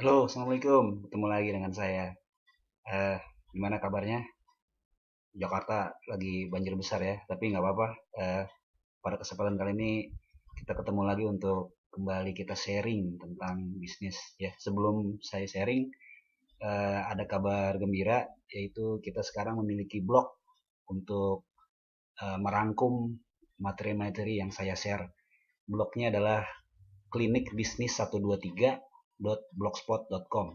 Halo, Assalamualaikum. Ketemu lagi dengan saya. Eh, Gimana kabarnya? Jakarta lagi banjir besar ya, tapi nggak apa-apa. Eh, Pada kesempatan kali ini kita ketemu lagi untuk kembali kita sharing tentang bisnis. Ya, sebelum saya sharing, ada kabar gembira, yaitu kita sekarang memiliki blog untuk merangkum materi-materi yang saya share. Blognya adalah klinikbisnis123.blogspot.com.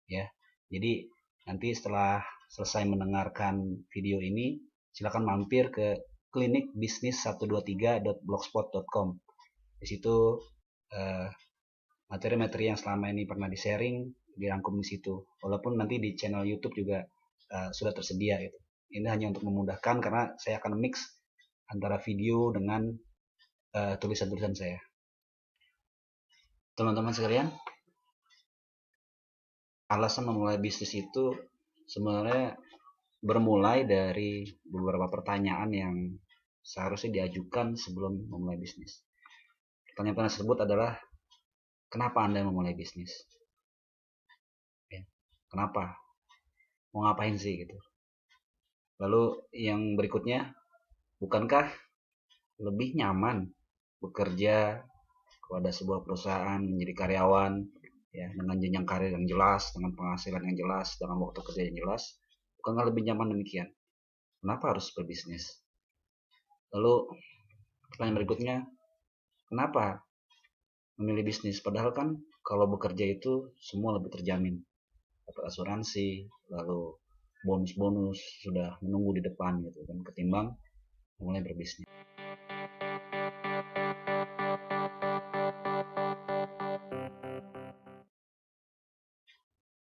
Ya. Jadi nanti setelah selesai mendengarkan video ini, silakan mampir ke klinikbisnis123.blogspot.com. Di situ eh, materi-materi yang selama ini pernah di-sharing dirangkum di situ. Walaupun nanti di channel YouTube juga sudah tersedia gitu. Ini hanya untuk memudahkan karena saya akan mix antara video dengan tulisan-tulisan saya. Teman-teman sekalian, alasan memulai bisnis itu sebenarnya bermulai dari beberapa pertanyaan yang seharusnya diajukan sebelum memulai bisnis. Pertanyaan tersebut adalah, kenapa Anda memulai bisnis? Ya, kenapa? Mau ngapain sih gitu? Lalu yang berikutnya, bukankah lebih nyaman bekerja kepada sebuah perusahaan menjadi karyawan ya dengan jenjang karir yang jelas, dengan penghasilan yang jelas, dengan waktu kerja yang jelas? Bukankah lebih nyaman demikian? Kenapa harus berbisnis? Lalu pertanyaan berikutnya, kenapa memilih bisnis? Padahal kan kalau bekerja itu semua lebih terjamin, dapat asuransi, lalu bonus-bonus sudah menunggu di depan gitu kan, ketimbang mulai berbisnis.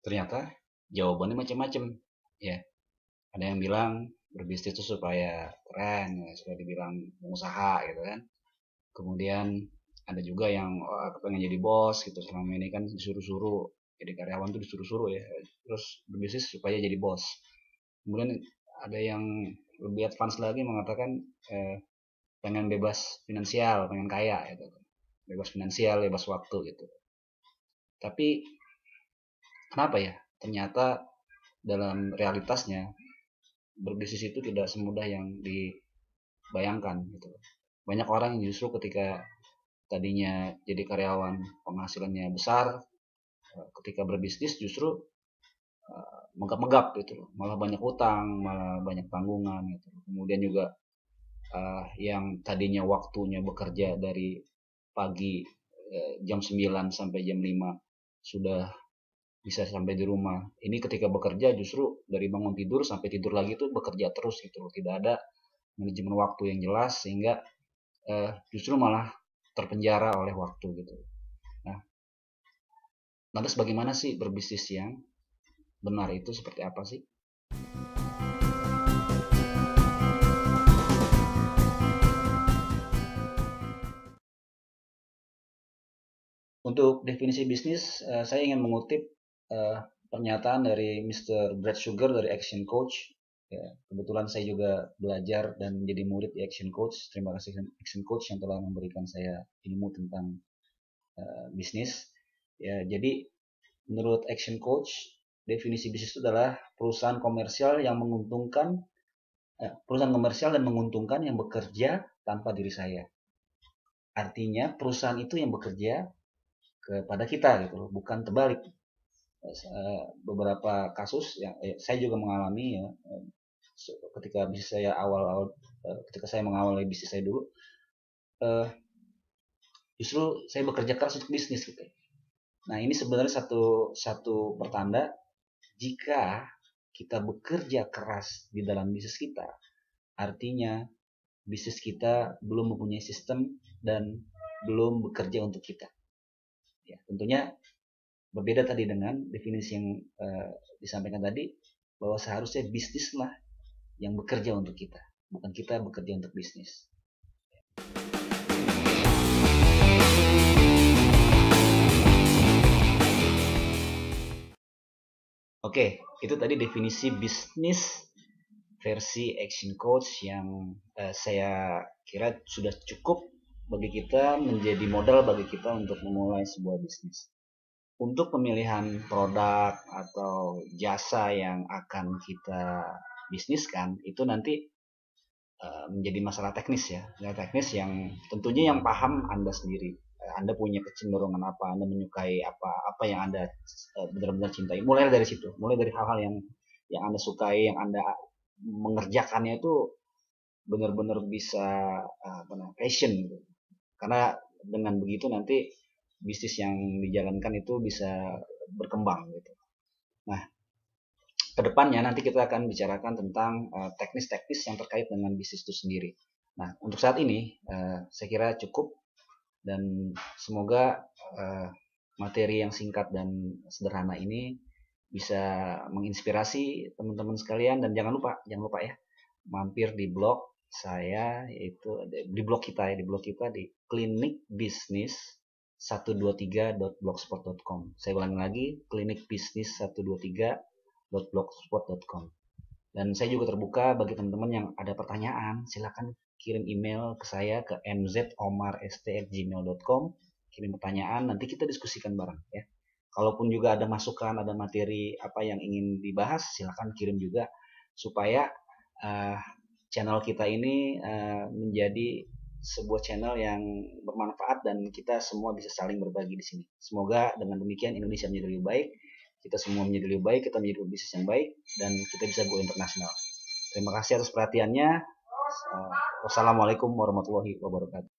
Ternyata jawabannya macam-macam ya. Ada yang bilang berbisnis itu supaya keren ya, supaya dibilang pengusaha gitu kan. Kemudian ada juga yang pengen jadi bos gitu, selama ini kan disuruh-suruh jadi karyawan tuh, disuruh-suruh ya, terus berbisnis supaya jadi bos. Kemudian ada yang lebih advance lagi mengatakan pengen bebas finansial, pengen kaya gitu, bebas finansial, bebas waktu gitu. Tapi kenapa ya, ternyata dalam realitasnya berbisnis itu tidak semudah yang dibayangkan gitu. Banyak orang yang justru ketika tadinya jadi karyawan penghasilannya besar, ketika berbisnis justru megap-megap gitu, malah banyak utang, malah banyak tanggungan gitu. Kemudian juga yang tadinya waktunya bekerja dari pagi jam 9 sampai jam 5 sudah bisa sampai di rumah. Ini ketika bekerja justru dari bangun tidur sampai tidur lagi tuh bekerja terus gitu. Tidak ada manajemen waktu yang jelas, sehingga justru malah terpenjara oleh waktu gitu. Nah, lantas bagaimana sih berbisnis yang benar itu seperti apa sih? Untuk definisi bisnis, saya ingin mengutip eh, pernyataan dari Mr. Brad Sugar dari Action Coach. Ya, kebetulan saya juga belajar dan menjadi murid di Action Coach. Terima kasih Action Coach yang telah memberikan saya ilmu tentang bisnis. Ya, jadi menurut Action Coach, definisi bisnis itu adalah perusahaan komersial yang menguntungkan, perusahaan komersial dan menguntungkan yang bekerja tanpa diri saya. Artinya perusahaan itu yang bekerja kepada kita gitu, bukan terbalik. Beberapa kasus yang saya juga mengalami ya, ketika bisnis saya awal-awal, ketika saya mengawali bisnis saya dulu, eh, justru saya bekerja keras untuk bisnis gitu. Nah, ini sebenarnya satu satu pertanda jika kita bekerja keras di dalam bisnis kita, artinya bisnis kita belum mempunyai sistem dan belum bekerja untuk kita. Ya, tentunya berbeda tadi dengan definisi yang disampaikan tadi, bahwa seharusnya bisnislah yang bekerja untuk kita, bukan kita bekerja untuk bisnis. Oke, itu tadi definisi bisnis versi Action Coach yang saya kira sudah cukup bagi kita, menjadi modal bagi kita untuk memulai sebuah bisnis. untuk pemilihan produk atau jasa yang akan kita bisniskan itu nanti menjadi masalah teknis ya, teknis yang tentunya yang paham Anda sendiri. Anda punya kecenderungan apa, Anda menyukai apa yang Anda benar-benar cintai. Mulai dari situ, mulai dari hal-hal yang Anda sukai, yang Anda mengerjakannya itu benar-benar bisa passion gitu. Karena dengan begitu nanti bisnis yang dijalankan itu bisa berkembang gitu. Nah, kedepannya nanti kita akan bicarakan tentang teknis-teknis yang terkait dengan bisnis itu sendiri. Nah, untuk saat ini saya kira cukup dan semoga materi yang singkat dan sederhana ini bisa menginspirasi teman-teman sekalian dan jangan lupa ya mampir di blog saya yaitu di blog kita di klinikbisnis 123.blogspot.com. Saya ulangi lagi, klinikbisnis 123.blogspot.com. Dan saya juga terbuka bagi teman-teman yang ada pertanyaan, silakan kirim email ke saya ke mzomarst@gmail.com. Kirim pertanyaan, nanti kita diskusikan bareng ya. Kalaupun juga ada masukan, ada materi apa yang ingin dibahas, silakan kirim juga supaya channel kita ini menjadi sebuah channel yang bermanfaat dan kita semua bisa saling berbagi di sini. Semoga dengan demikian Indonesia menjadi lebih baik, kita semua menjadi lebih baik, kita menjadi bisnis yang baik, dan kita bisa go internasional. Terima kasih atas perhatiannya. Wassalamualaikum warahmatullahi wabarakatuh.